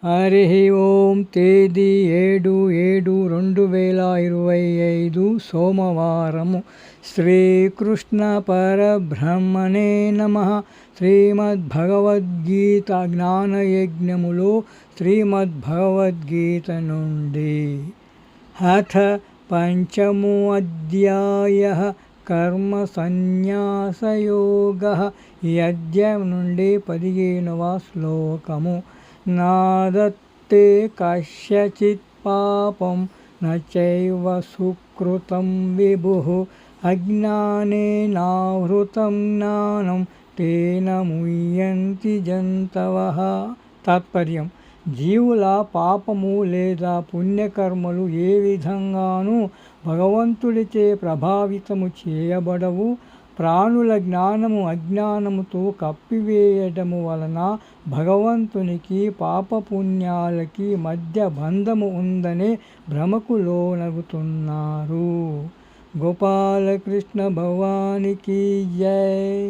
హరి ఓం. తేదీ 7/7/2025 సోమవారము. శ్రీకృష్ణ పరబ్రహ్మణే నమః. శ్రీమద్భగవద్గీత జ్ఞానయజ్ఞములో శ్రీమద్భగవద్గీత నుండి అథ పంచమో అధ్యాయః కర్మ సన్యాసయోగః. ఈ అధ్యాయం నుండి 15వ శ్లోకము. నాదత్తే కస్యచిత్ పాపం నచైవ సుకృతం విభుః అజ్ఞానేనావృతం జ్ఞానం తేన ముహ్యంతి జంతవః. తాత్పర్యం: జీవుల పాపము లేదా పుణ్యకర్మలు ఏ విధంగానూ భగవంతుడిచే ప్రభావితము చేయబడవు. ప్రాణుల జ్ఞానము అజ్ఞానముతో కప్పివేయడము వలన భగవంతునికి పాపపుణ్యాలకి మధ్య బంధము ఉందనే భ్రమకు లోనగుతున్నారు. గోపాలకృష్ణ భగవానికి జై.